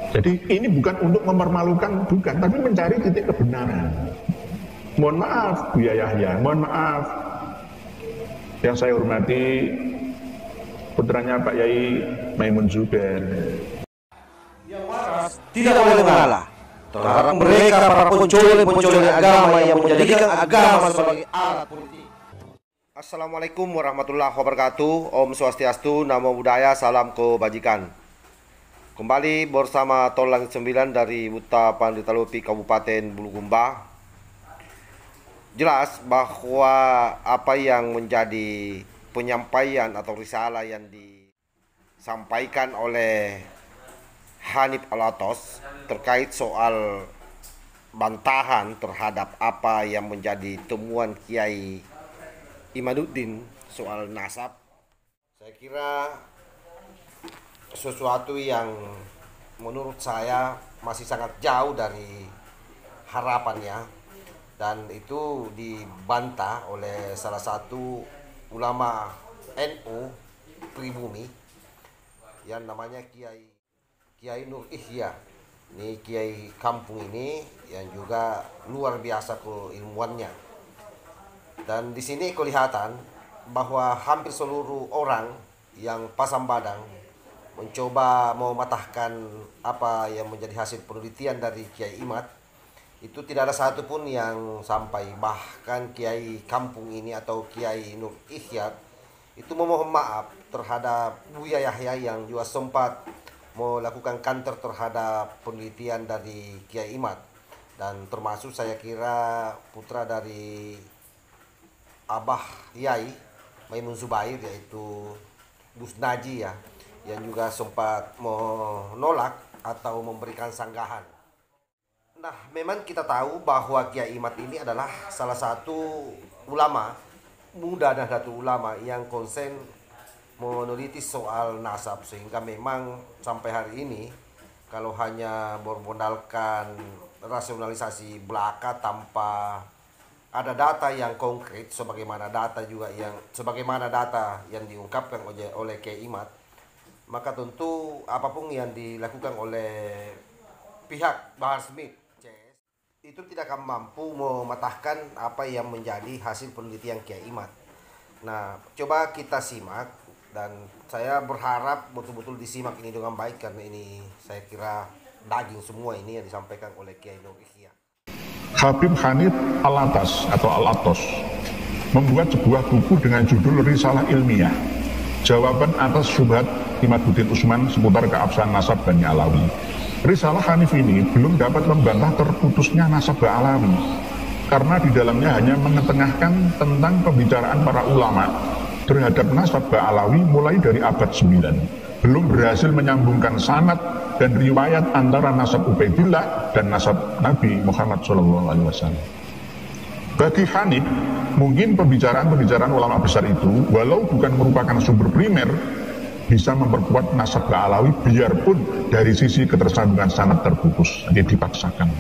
Jadi ini bukan untuk mempermalukan, bukan, tapi mencari titik kebenaran. Mohon maaf Buya Yahya, mohon maaf. Yang saya hormati putranya Pak Yai Maimun Zubair. Yang waras tidak boleh mengalah terhadap mereka para pencuri agama yang menjadikan agama sebagai alat politik. Assalamualaikum warahmatullahi wabarakatuh. Om Swastiastu, Namo Buddhaya, salam kebajikan. Kembali bersama Tol Langit 9 dari Buta Panditalupi Kabupaten Bulukumba. Jelas bahwa apa yang menjadi penyampaian atau risalah yang disampaikan oleh Hanif Alatos terkait soal bantahan terhadap apa yang menjadi temuan Kiai Imaduddin soal nasab, saya kira sesuatu yang menurut saya masih sangat jauh dari harapannya, dan itu dibantah oleh salah satu ulama NU pribumi yang namanya Kiai Nur Ihya. Ini kiai kampung ini yang juga luar biasa keilmuannya. Dan di sini kelihatan bahwa hampir seluruh orang yang pasang badan mencoba mematahkan apa yang menjadi hasil penelitian dari Kiai Imad, itu tidak ada satupun yang sampai. Bahkan Kiai kampung ini atau Kiai Nur Ihya itu memohon maaf terhadap Buya Yahya yang juga sempat melakukan counter terhadap penelitian dari Kiai Imad. Dan termasuk saya kira putra dari Abah Yai Maimun Zubair, yaitu Gus Naji ya, yang juga sempat menolak atau memberikan sanggahan. Nah, memang kita tahu bahwa Kiai Imad ini adalah salah satu ulama muda Nahdlatul Ulama yang konsen meneliti soal nasab, sehingga memang sampai hari ini kalau hanya bermodalkan rasionalisasi belaka tanpa ada data yang konkret sebagaimana data yang diungkapkan oleh Kiai Imad, maka tentu apapun yang dilakukan oleh pihak Bahar Smith CS itu tidak akan mampu mematahkan apa yang menjadi hasil penelitian Kiai Imad. Nah, coba kita simak, dan saya berharap betul-betul disimak ini dengan baik, karena ini saya kira daging semua ini yang disampaikan oleh Kiai Nur Ihya. Habib Hanif Alatas atau Alatos membuat sebuah buku dengan judul Risalah Ilmiah, Jawaban atas Syubhat Imaduddin Utsman seputar keabsahan nasab Bani Alawi. Risalah Hanif ini belum dapat membantah terputusnya nasab Alawi, karena di dalamnya hanya mengetengahkan tentang pembicaraan para ulama terhadap nasab Alawi mulai dari abad 9. Belum berhasil menyambungkan sanad dan riwayat antara nasab Ubaidillah dan nasab Nabi Muhammad SAW. Bagi Hanif, mungkin pembicaraan ulama besar itu, walau bukan merupakan sumber primer, bisa memperkuat nasab Alawi biarpun dari sisi ketersambungan sanad terputus, jadi dipaksakan.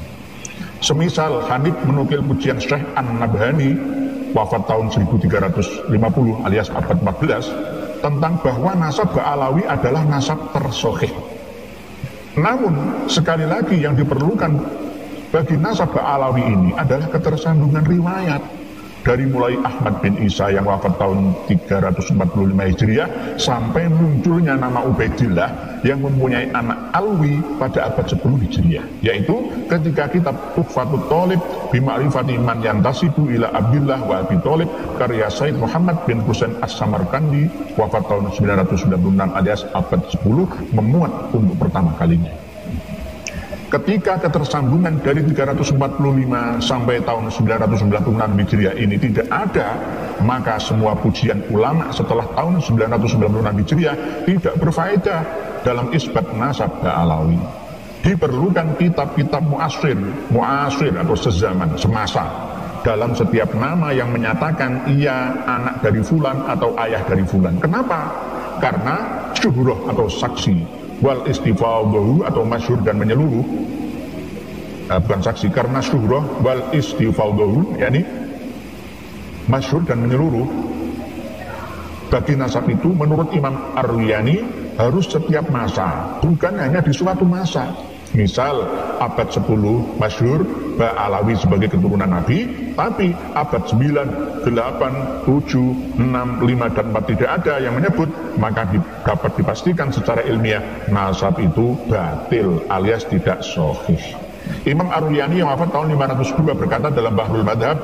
Semisal Hanif menukil pujian Syekh An-Nabhani, wafat tahun 1350 alias abad 14, tentang bahwa nasab Alawi adalah nasab tersohih. Namun sekali lagi yang diperlukan bagi nasab Alawi ini adalah ketersambungan riwayat. Dari mulai Ahmad bin Isa yang wafat tahun 345 Hijriah sampai munculnya nama Ubaidillah yang mempunyai anak Alwi pada abad 10 Hijriah, yaitu ketika kitab Tuhfatut Thalib Bima'rifati Man Yantasibu ila Abdillah wa Abi Thalib karya Said Muhammad bin Husain As-Samarkandi wafat tahun 996 alias abad 10 memuat untuk pertama kalinya. Ketika ketersambungan dari 345 sampai tahun 996 Hijriah ini tidak ada, maka semua pujian ulama setelah tahun 996 Hijriah tidak berfaedah dalam isbat nasab Alawi. Diperlukan kitab-kitab muasir atau sezaman, semasa, dalam setiap nama yang menyatakan ia anak dari fulan atau ayah dari fulan. Kenapa? Karena syuhroh atau saksi, wal istifadhu atau masyhur dan menyeluruh, bukan saksi, karena syuhroh wal istifadhu, yakni masyhur dan menyeluruh bagi nasab itu menurut Imam Ar-Ruyani harus setiap masa, bukan hanya di suatu masa. Misal abad 10 masyhur Ba'alawi sebagai keturunan Nabi, tapi abad 9, 8, 7, 6, 5, dan 4 tidak ada yang menyebut, maka dapat dipastikan secara ilmiah nasab itu batil alias tidak sahih. Imam Ar-Ruyani yang wafat tahun 502 berkata dalam Bahrul Madhab,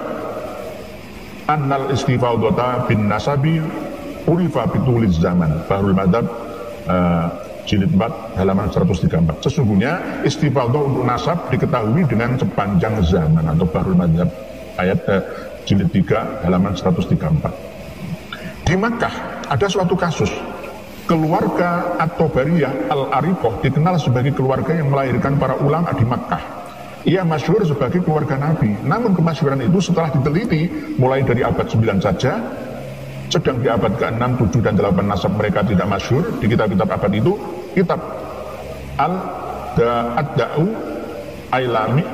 Annal istifadota bin nasabi urifa bituliz zaman. Bahrul Madhab jilid 4 halaman 134. Sesungguhnya istifadah untuk nasab diketahui dengan sepanjang zaman, atau Bahrul Madhab ayat jilid 3 halaman 134. Di Makkah ada suatu kasus, keluarga At-Tabariyah Al-Ariqah dikenal sebagai keluarga yang melahirkan para ulama di Makkah. Ia masyhur sebagai keluarga Nabi. Namun kemasyhuran itu setelah diteliti mulai dari abad 9 saja, sedang di abad ke-6, 7, dan 8 nasab mereka tidak masyhur. Di kitab-kitab abad itu, kitab Ad-Da'u Ailami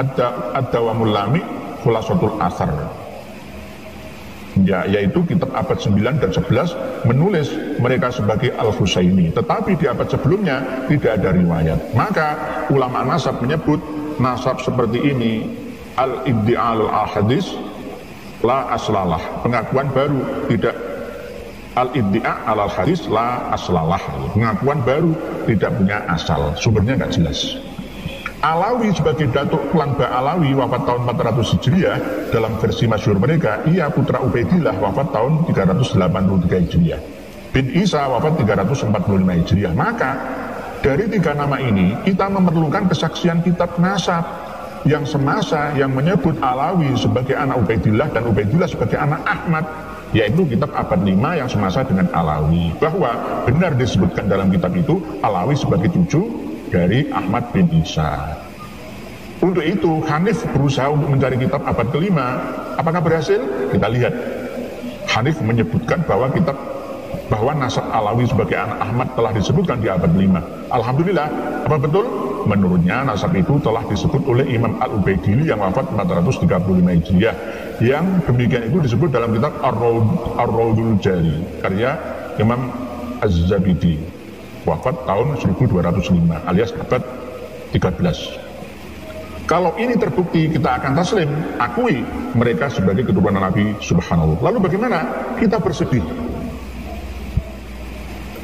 Ad-Dawamul Lami Khulasatul Asar, ya, yaitu kitab abad 9 dan 11 menulis mereka sebagai Al-Husaini. Tetapi di abad sebelumnya tidak ada riwayat. Maka ulama nasab menyebut nasab seperti ini al-iddi'al al-hadis la aslalah, pengakuan baru, tidak al-iddia' al-hadis la aslalah, pengakuan baru tidak punya asal, sumbernya nggak jelas. Alawi sebagai datuk klan Ba'alawi wafat tahun 400 Hijriah, dalam versi masyhur mereka ia putra Ubaidillah wafat tahun 383 Hijriah, bin Isa wafat 345 Hijriah. Maka dari 3 nama ini kita memerlukan kesaksian kitab nasab yang semasa yang menyebut Alawi sebagai anak Ubaidillah dan Ubaidillah sebagai anak Ahmad, yaitu kitab abad 5 yang semasa dengan Alawi, bahwa benar disebutkan dalam kitab itu Alawi sebagai cucu dari Ahmad bin Isa. Untuk itu Hanif berusaha untuk mencari kitab abad ke-5. Apakah berhasil? Kita lihat. Hanif menyebutkan bahwa nasab Alawi sebagai anak Ahmad telah disebutkan di abad 5. Alhamdulillah, apa betul? Menurutnya nasab itu telah disebut oleh Imam Al-Ubaidili yang wafat 435 Hijriah. Yang demikian itu disebut dalam kitab Ar-Rawdul Jali karya Imam Az-Zabidi, wafat tahun 1205 alias abad 13. Kalau ini terbukti, kita akan taslim, akui mereka sebagai keturunan Nabi, subhanallah. Lalu bagaimana? Kita bersedih.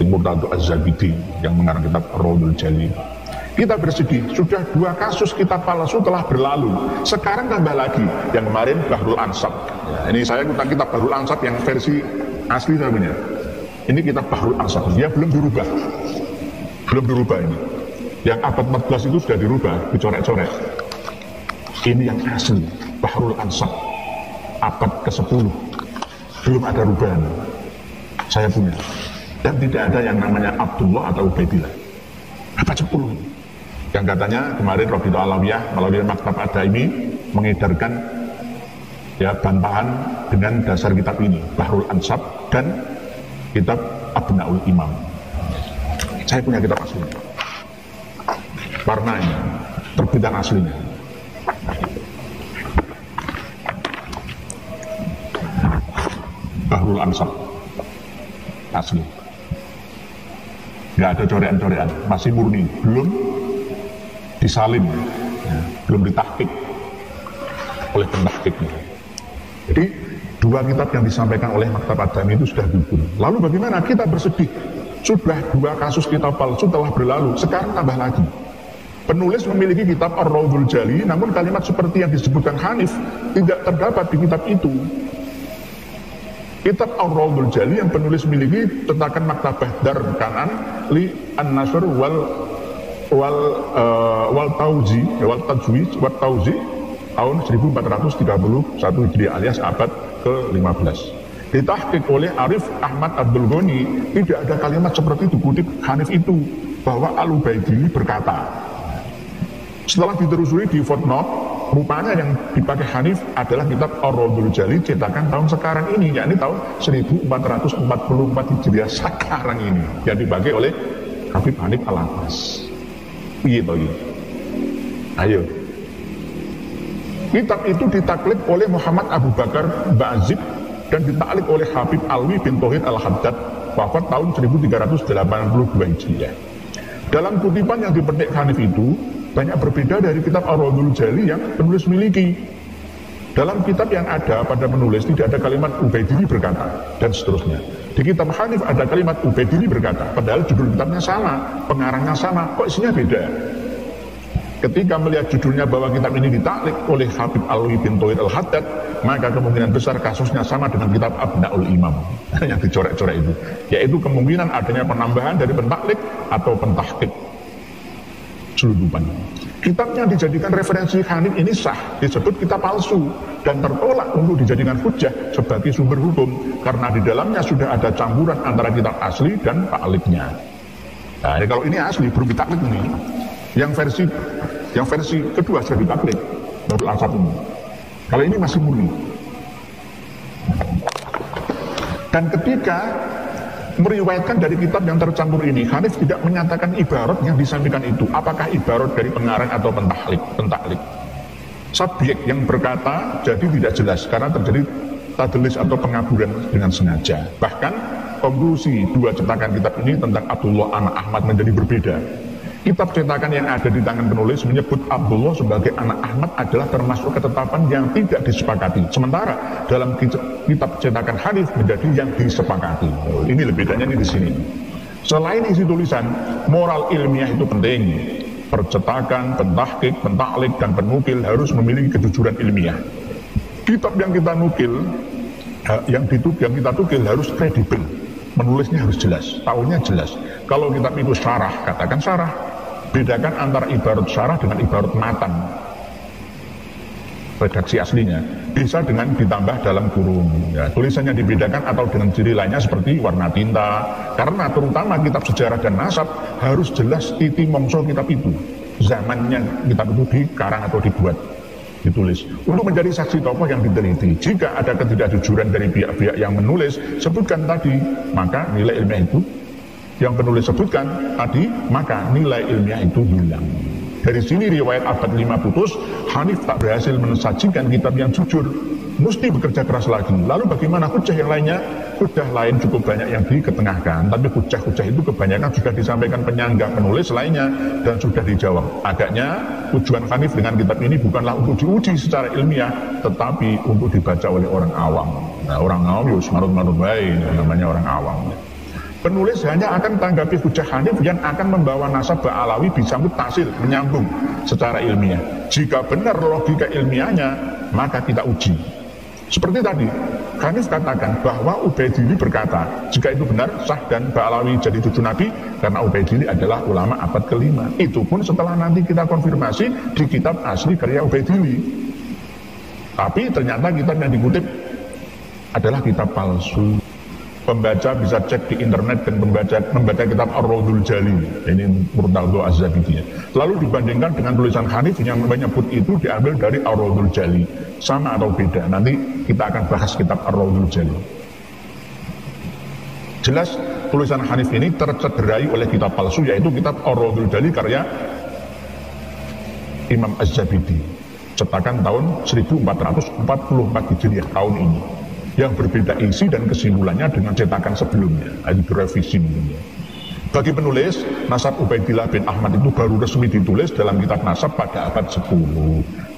Murtado Az-Zabidi yang mengarang kitab Ar-Rawdul Jali, kita bersedih, sudah 2 kasus kitab palsu telah berlalu. Sekarang tambah lagi, yang kemarin Bahrul Ansab. Ya, ini saya tentang kitab Bahrul Ansab yang versi asli namanya. Ini kitab Bahrul Ansab, dia belum dirubah. Belum dirubah ini. Yang abad 14 itu sudah dirubah, dicoret-coret. Ini yang asli, Bahrul Ansab, abad ke-10. Belum ada rubahan. Saya punya. Dan tidak ada yang namanya Abdullah atau Ubaidillah. Abad 10. Yang katanya kemarin Rabithah Alawiyah melalui Maktab Ad-Daimi mengedarkan ya bantahan dengan dasar kitab ini, Bahrul Ansab dan kitab Abnaul Imam. Saya punya kitab aslinya, warnanya, terbitan aslinya. Bahrul Ansab asli, nggak ada corean-corean, masih murni, belum disalin, ya, belum ditahqiq oleh pentahqiqnya. Jadi 2 kitab yang disampaikan oleh Maktab Ad-Daimi itu sudah gugur. Lalu bagaimana? Kita bersedih, sudah 2 kasus kitab palsu telah berlalu, sekarang tambah lagi. Penulis memiliki kitab Ar-Rawdul Jali, namun kalimat seperti yang disebutkan Hanif tidak terdapat di kitab itu. Kitab Ar-Rawdul Jali yang penulis miliki cetakan Maktabah Dar Kanan li An-Nasr wal Tajwid tahun 1431 Hijriah alias abad ke-15. Ditahqiq oleh Arif Ahmad Abdul Ghani, tidak ada kalimat seperti itu kutip Hanif itu, bahwa Al-Ubaidili berkata. Setelah ditelusuri di footnote, rupanya yang dipakai Hanif adalah kitab Ar-Rawdul Jali cetakan tahun sekarang ini, yakni tahun 1444 Hijriah sekarang ini, yang dipakai oleh Habib Hanif Al-Abbas. Gitu. Ayo. Kitab itu ditaklid oleh Muhammad Abu Bakar Ba'azib dan ditaklik oleh Habib Alwi bin Tauhid Al-Haddad, wafat tahun 1382 Hijriah. Dalam kutipan yang dipetik Hanif itu banyak berbeda dari kitab Ar-Rawdul Jali yang penulis miliki. Dalam kitab yang ada pada penulis tidak ada kalimat Ubaidili berkata dan seterusnya. Di kitab Hanif ada kalimat Ubaidili berkata, padahal judul kitabnya sama, pengarangnya sama, kok isinya beda. Ketika melihat judulnya bahwa kitab ini ditaklik oleh Habib Alwi bin Thohir Al-Haddad, maka kemungkinan besar kasusnya sama dengan kitab Abnaul Imam yang dicorek-corek itu, yaitu kemungkinan adanya penambahan dari pentaklik atau pentahqiq selundupan. Kitab yang dijadikan referensi Hanif ini sah, disebut kitab palsu dan tertolak untuk dijadikan hujjah sebagai sumber hukum karena di dalamnya sudah ada campuran antara kitab asli dan takliknya. Nah, kalau ini asli belum ditaklik ini. Yang versi kedua sudah ditaklik baru al-satu ini. Kalau ini masih murni. Dan ketika meriwayatkan dari kitab yang tercampur ini, Hanif tidak menyatakan ibarat yang disampaikan itu apakah ibarat dari pengarang atau pentaklik. Subjek yang berkata jadi tidak jelas karena terjadi tadlis atau pengaburan dengan sengaja. Bahkan konklusi dua cetakan kitab ini tentang Abdullah anak Ahmad menjadi berbeda. Kitab cetakan yang ada di tangan penulis menyebut Abdullah sebagai anak Ahmad adalah termasuk ketetapan yang tidak disepakati. Sementara dalam kitab cetakan Hanif menjadi yang disepakati. Ini lebih bedanya di sini. Selain isi tulisan, moral ilmiah itu penting. Percetakan, pentahqiq, pentaklik, dan penukil harus memiliki kejujuran ilmiah. Kitab yang kita nukil, yang kita tukil harus kredibel. Menulisnya harus jelas, tahunnya jelas. Kalau kitab itu syarah, katakan syarah. Bedakan antara ibarat syarah dengan ibarat matan. Redaksi aslinya bisa dengan ditambah dalam kurung. Ya, tulisannya dibedakan atau dengan ciri lainnya seperti warna tinta. Karena terutama kitab sejarah dan nasab harus jelas titi mongso kitab itu. Zamannya kitab itu dikarang atau dibuat, ditulis. Untuk menjadi saksi tokoh yang diteliti. Jika ada ketidakjujuran dari pihak-pihak yang menulis, sebutkan tadi, maka nilai ilmiah itu yang penulis sebutkan tadi, maka nilai ilmiah itu hilang. Dari sini riwayat abad 5 putus, Hanif tak berhasil mensajikan kitab yang jujur, mesti bekerja keras lagi. Lalu bagaimana hujah yang lainnya? Hujah lain cukup banyak yang diketengahkan, tapi hujah-hujah itu kebanyakan sudah disampaikan penyangga penulis lainnya dan sudah dijawab. Agaknya tujuan Hanif dengan kitab ini bukanlah untuk diuji secara ilmiah, tetapi untuk dibaca oleh orang awam. Nah, orang awam yus marut-marut baik, namanya orang awam. Penulis hanya akan tanggapi hujah Hanif yang akan membawa nasab Ba'alawi bisa mutasil, menyambung secara ilmiah. Jika benar logika ilmiahnya, maka kita uji. Seperti tadi, Hanif katakan bahwa Ubaidili berkata, jika itu benar, sah dan Ba'alawi jadi cucu Nabi, karena Ubaidili adalah ulama abad ke-5. Itu pun setelah nanti kita konfirmasi di kitab asli karya Ubaidili. Tapi ternyata kitab yang dikutip adalah kitab palsu. Pembaca bisa cek di internet dan membaca kitab Ar-Rawdul Jali, ini Murtadho Az-Zabidi. Lalu dibandingkan dengan tulisan Hanif yang menyebut itu diambil dari Ar-Rawdul Jali, sama atau beda? Nanti kita akan bahas kitab Ar-Rawdul Jali. Jelas tulisan Hanif ini tercederai oleh kitab palsu, yaitu kitab Ar-Rawdul Jali karya Imam Az-Zabidi, cetakan tahun 1444 Hijriah tahun ini, yang berbeda isi dan kesimpulannya dengan cetakan sebelumnya. Itu direvisi mungkin. Bagi penulis, nasab Ubaidillah bin Ahmad itu baru resmi ditulis dalam kitab nasab pada abad 10.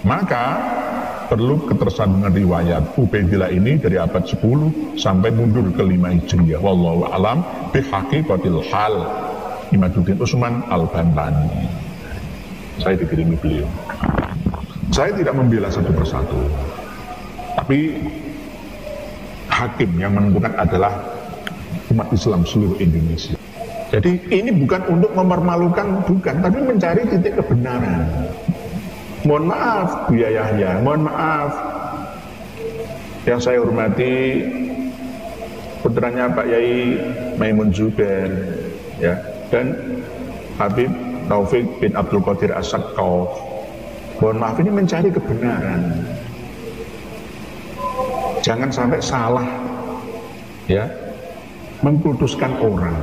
Maka perlu ketersambungan riwayat Ubaidillah ini dari abad 10 sampai mundur ke 5 Hijriah. Wallahu a'lam bihaqiqatil hal. Imaduddin Utsman Al-Bantani. Saya dikirimi beliau. Saya tidak membela satu persatu, tapi hakim yang menentukan adalah umat Islam seluruh Indonesia. Jadi ini bukan untuk mempermalukan, bukan, tapi mencari titik kebenaran. Mohon maaf Buya Yahya, mohon maaf. Yang saya hormati putranya Pak Yai Maimun Zubair, ya, dan Habib Taufik bin Abdul Qadir As-Saqqaf. Mohon maaf, ini mencari kebenaran. Jangan sampai salah, ya, mengkultuskan orang.